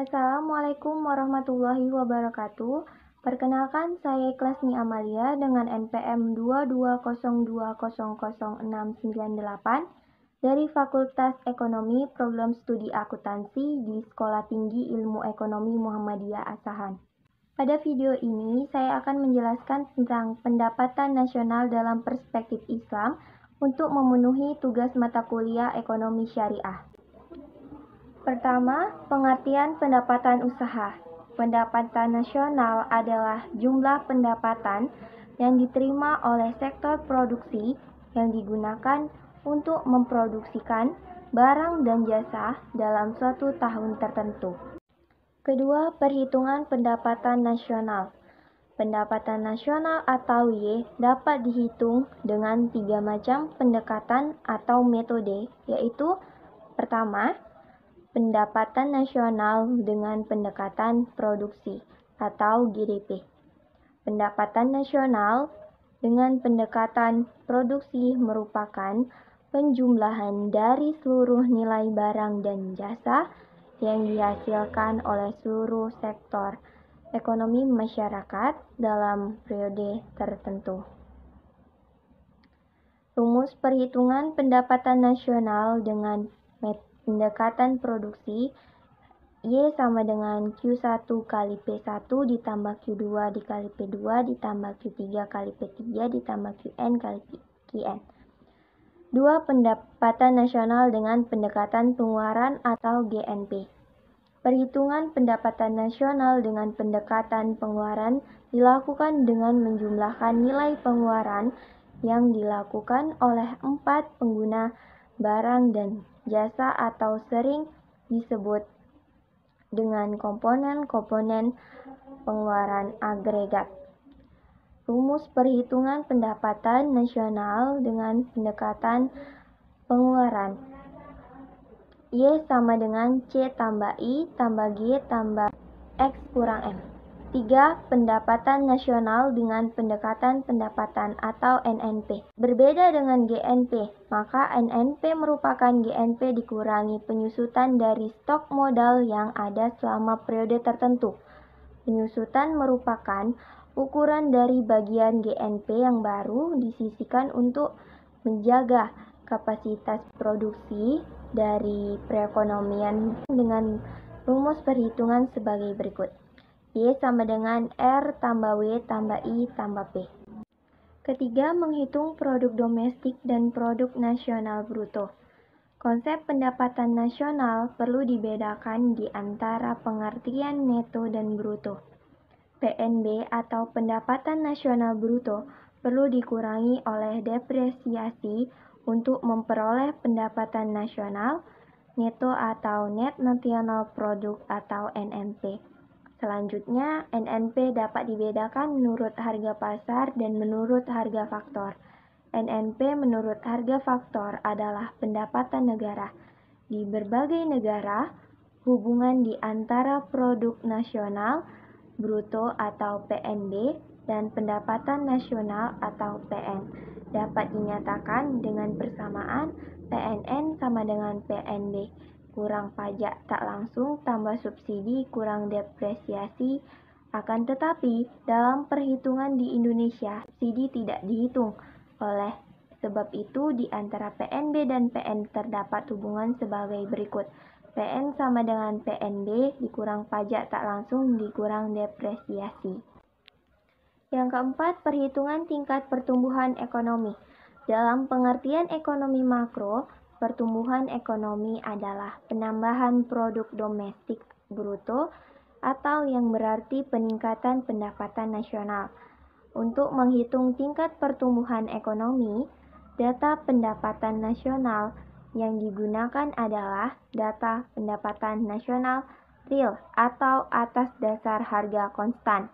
Assalamualaikum warahmatullahi wabarakatuh. Perkenalkan, saya Klasni Amalia dengan NPM 2202000698 dari Fakultas Ekonomi Program Studi Akuntansi di Sekolah Tinggi Ilmu Ekonomi Muhammadiyah Asahan. Pada video ini, saya akan menjelaskan tentang pendapatan nasional dalam perspektif Islam untuk memenuhi tugas mata kuliah Ekonomi Syariah. Pertama, pengertian pendapatan usaha. Pendapatan nasional adalah jumlah pendapatan yang diterima oleh sektor produksi yang digunakan untuk memproduksikan barang dan jasa dalam suatu tahun tertentu. Kedua, perhitungan pendapatan nasional. Pendapatan nasional atau Y dapat dihitung dengan 3 macam pendekatan atau metode, yaitu pertama, pendapatan nasional dengan pendekatan produksi atau GDP. Pendapatan nasional dengan pendekatan produksi merupakan penjumlahan dari seluruh nilai barang dan jasa yang dihasilkan oleh seluruh sektor ekonomi masyarakat dalam periode tertentu. Rumus perhitungan pendapatan nasional dengan pendekatan produksi Y sama dengan Q1 kali P1 ditambah Q2 dikali P2 ditambah Q3 kali P3 ditambah Qn kali Qn. Dua, pendapatan nasional dengan pendekatan pengeluaran atau GNP. Perhitungan pendapatan nasional dengan pendekatan pengeluaran dilakukan dengan menjumlahkan nilai pengeluaran yang dilakukan oleh 4 pengguna barang dan jasa atau sering disebut dengan komponen-komponen pengeluaran agregat. Rumus perhitungan pendapatan nasional dengan pendekatan pengeluaran Y sama dengan C tambah I tambah G tambah X kurang M. 3. Pendapatan nasional dengan pendekatan pendapatan atau NNP. Berbeda dengan GNP, maka NNP merupakan GNP dikurangi penyusutan dari stok modal yang ada selama periode tertentu. Penyusutan merupakan ukuran dari bagian GNP yang baru disisihkan untuk menjaga kapasitas produksi dari perekonomian dengan rumus perhitungan sebagai berikut. Y sama dengan R tambah W tambah I tambah P. Ketiga, menghitung produk domestik dan produk nasional bruto. Konsep pendapatan nasional perlu dibedakan di antara pengertian neto dan bruto. PNB atau pendapatan nasional bruto perlu dikurangi oleh depresiasi untuk memperoleh pendapatan nasional neto atau Net National Product atau NNP. Selanjutnya, NNP dapat dibedakan menurut harga pasar dan menurut harga faktor. NNP menurut harga faktor adalah pendapatan negara. Di berbagai negara, hubungan di antara produk nasional bruto atau PNB dan pendapatan nasional atau PN dapat dinyatakan dengan persamaan PNN sama dengan PNB kurang pajak tak langsung tambah subsidi kurang depresiasi. Akan tetapi, dalam perhitungan di Indonesia, subsidi tidak dihitung. Oleh sebab itu, di antara PNB dan PN terdapat hubungan sebagai berikut. PN sama dengan PNB dikurang pajak tak langsung dikurang depresiasi. Yang keempat, perhitungan tingkat pertumbuhan ekonomi. Dalam pengertian ekonomi makro, pertumbuhan ekonomi adalah penambahan produk domestik bruto atau yang berarti peningkatan pendapatan nasional. Untuk menghitung tingkat pertumbuhan ekonomi, data pendapatan nasional yang digunakan adalah data pendapatan nasional real atau atas dasar harga konstan.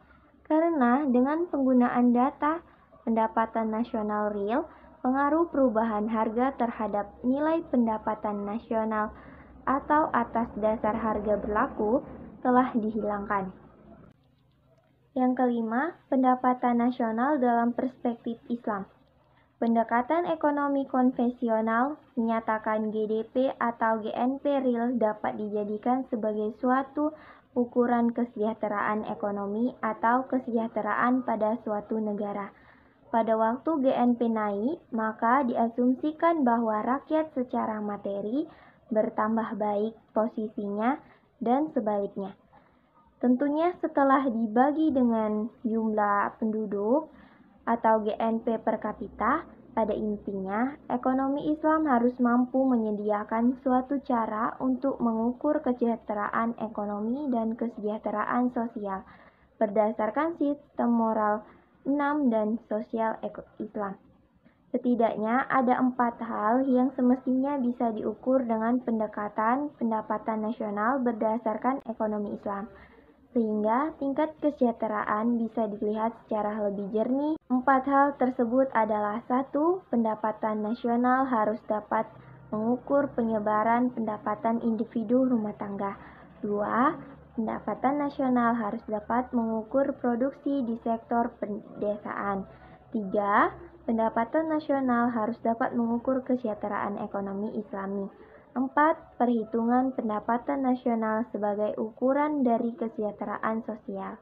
Karena dengan penggunaan data pendapatan nasional real, pengaruh perubahan harga terhadap nilai pendapatan nasional atau atas dasar harga berlaku telah dihilangkan. Yang kelima, pendapatan nasional dalam perspektif Islam. Pendekatan ekonomi konvensional menyatakan GDP atau GNP real dapat dijadikan sebagai suatu ukuran kesejahteraan ekonomi atau kesejahteraan pada suatu negara. Pada waktu GNP naik, maka diasumsikan bahwa rakyat secara materi bertambah baik posisinya dan sebaliknya. Tentunya setelah dibagi dengan jumlah penduduk atau GNP per kapita, pada intinya, ekonomi Islam harus mampu menyediakan suatu cara untuk mengukur kesejahteraan ekonomi dan kesejahteraan sosial berdasarkan sistem moral 6 dan sosial Islam. Setidaknya ada 4 hal yang semestinya bisa diukur dengan pendekatan pendapatan nasional berdasarkan ekonomi Islam, sehingga tingkat kesejahteraan bisa dilihat secara lebih jernih. 4 hal tersebut adalah: 1. Pendapatan nasional harus dapat mengukur penyebaran pendapatan individu rumah tangga. 2. Pendapatan nasional harus dapat mengukur produksi di sektor pedesaan. 3. Pendapatan nasional harus dapat mengukur kesejahteraan ekonomi Islami. 4. Perhitungan pendapatan nasional sebagai ukuran dari kesejahteraan sosial.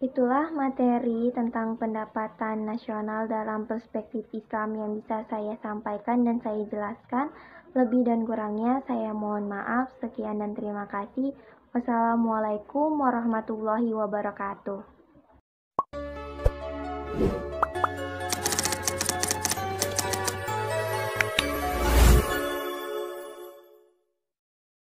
Itulah materi tentang pendapatan nasional dalam perspektif Islam yang bisa saya sampaikan dan saya jelaskan. Lebih dan kurangnya saya mohon maaf. Sekian dan terima kasih. Wassalamualaikum warahmatullahi wabarakatuh.